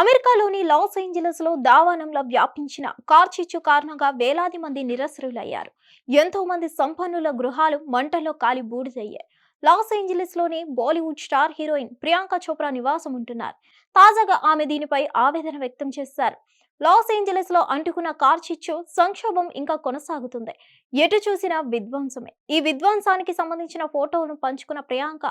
అమెరికాలోని Los Angeles లో దావానంలో వ్యాపించిన కార్చిచ్చు కారణంగా వేలాది మంది నిరసరులయ్యారు. ఎంతో మంది సంపన్నుల గృహాలు మంటల్లో కాలి బూడిదయ్యాయి. లాస్ ఏంజలస్ లోని బాలీవుడ్ స్టార్ హీరోయిన్ ప్రియాంక చోప్రా నివాసం ఉంటున్నారు. తాజాగా ఆమె దీనిపై ఆవేదన వ్యక్తం చేశారు. లాస్ ఏంజలస్ లో అంటుకున్న కార్చిచ్చు సంక్షోభం ఇంకా కొనసాగుతుంది. ఎటు చూసినా విధ్వంసమే. ఈ విధ్వంసానికి సంబంధించిన ఫోటోలను పంచుకున్న ప్రియాంక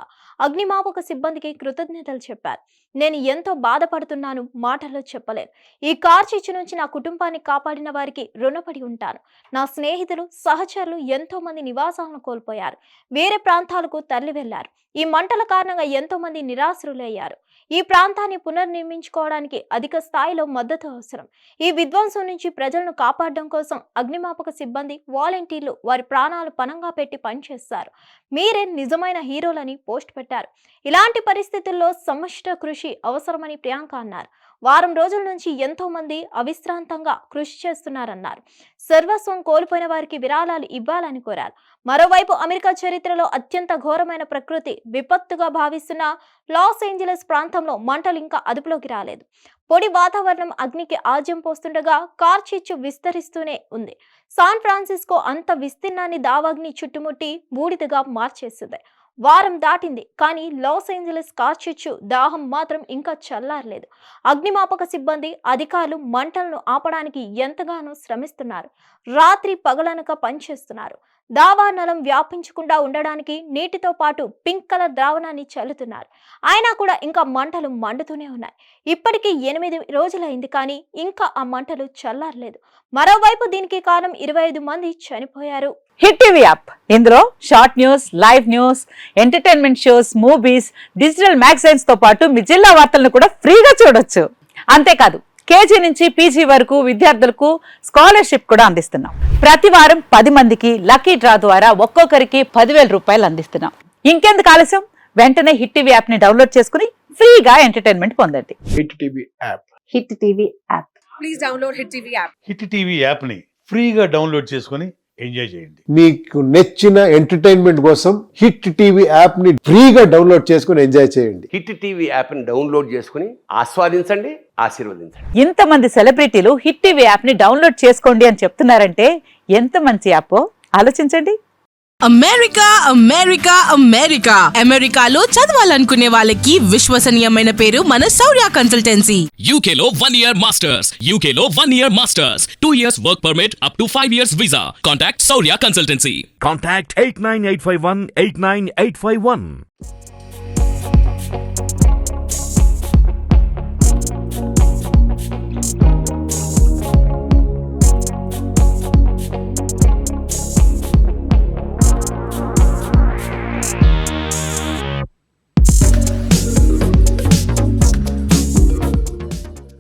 అగ్నిమాపక సిబ్బందికి కృతజ్ఞతలు చెప్పారు. నేను ఎంతో బాధపడుతున్నాను, మాటల్లో చెప్పలేను. ఈ కార్చిచ్చు నుంచి నా కుటుంబాన్ని కాపాడిన వారికి రుణపడి ఉంటాను. నా స్నేహితులు, సహచరులు ఎంతో మంది నివాసాలను కోల్పోయారు, వేరే ప్రాంతాలకు తరలి వెళ్లారు. ఈ మంటల కారణంగా ఎంతో మంది నిరాశ్రులయ్యారు. ఈ ప్రాంతాన్ని పునర్నిర్మించుకోవడానికి అధిక స్థాయిలో మద్దతు అవసరం. ఈ విధ్వంసం నుంచి ప్రజలను కాపాడడం కోసం అగ్నిమాపక సిబ్బంది, వాలంటీర్లు వారి ప్రాణాలు పణంగా పెట్టి పనిచేస్తారు. మీరే నిజమైన హీరోలని పోస్ట్ పెట్టారు. ఇలాంటి పరిస్థితుల్లో సమిష్టి కృషి అవసరమని ప్రియాంక అన్నారు. వారం రోజుల నుంచి ఎంతో మంది అవిశ్రాంతంగా కృషి చేస్తున్నారన్నారు. సర్వస్వం కోల్పోయిన వారికి విరాళాలు ఇవ్వాలని కోరారు. మరోవైపు అమెరికా చరిత్రలో అత్యంత ఘోరమైన ప్రకృతి విపత్తుగా భావిస్తున్న లాస్ ఏంజలస్ ప్రాంతంలో మంటలు ఇంకా అదుపులోకి రాలేదు. పొడి వాతావరణం అగ్నికి ఆజ్యం పోస్తుండగా కార్చిచ్చు విస్తరిస్తూనే ఉంది. శాన్ ఫ్రాన్సిస్కో అంత విస్తీర్ణాన్ని దావాగ్ని చుట్టుముట్టి బూడిదగా మార్చేసింది. వారం దాటింది, కానీ లాస్ ఏంజలస్ కార్చిచ్చు దాహం మాత్రం ఇంకా చల్లారలేదు. అగ్నిమాపక సిబ్బంది, అధికారులు మంటలను ఆపడానికి ఎంతగానో శ్రమిస్తున్నారు. రాత్రి పగలనక పనిచేస్తున్నారు. దావానలం వ్యాపించకుండా ఉండడానికి నీటితో పాటు పింక్ కలర్ ద్రావణాన్ని చల్లుతున్నారు. అయినా కూడా ఇంకా మంటలు మండుతూనే ఉన్నాయి. ఇప్పటికీ 8 రోజులైంది, కానీ ఇంకా ఆ మంటలు చల్లారలేదు. మరోవైపు దీనికి కారణం 25 మంది చనిపోయారు. హిట్ టీవీ యాప్, ఇందులో short news, live news, entertainment shows, movies, digital magazines తో పాటు మీ జిల్లా వార్తలను కూడా ఫ్రీగా చూడొచ్చు. అంతేకాదు, కేజీ నుంచి పీజీ వరకు విద్యార్థులకు స్కాలర్షిప్ కూడా అందిస్తున్నాం. ప్రతి వారం 10 మందికి లక్కీ డ్రా ద్వారా ఒక్కొక్కరికి 10,000 రూపాయలు అందిస్తున్నాం. ఇంకెందుకు ఆలస్యం, వెంటనే హిట్ టీవీ యాప్ ని డౌన్లోడ్ చేసుకుని ఫ్రీగా ఎంటర్టైన్మెంట్ పొందండి. Hit TV app. Hit TV app. Please download hit TV app. Hit TV app ని ఫ్రీగా డౌన్లోడ్ చేసుకుని ఎంజాయ్ చేయండి. మీకు నచ్చిన ఎంటర్టైన్మెంట్ కోసం హిట్ టీవీ యాప్ ని ఫ్రీగా డౌన్లోడ్ చేసుకుని ఎంజాయ్ చేయండి. హిట్ టీవీ యాప్ ని డౌన్లోడ్ చేసుకుని ఆస్వాదించండి, ఆశీర్వదించండి. ఇంతమంది సెలబ్రిటీలు హిట్ టీవీ యాప్ ని డౌన్లోడ్ చేసుకోండి అని చెప్తున్నారంటే ఎంత మంచి యాప్ ఆలోచించండి. అమెరికా అమెరికా అమెరికా అమెరికాలో చదవాలనుకునే వాళ్ళకి విశ్వసనీయమైన పేరు మన శౌర్య కన్సల్టెన్సీ. UK లో 1 year masters. UK లో 1 year masters. 2 years work permit up to 5 years visa. Contact Saurya Consultancy. Contact 89851 89851.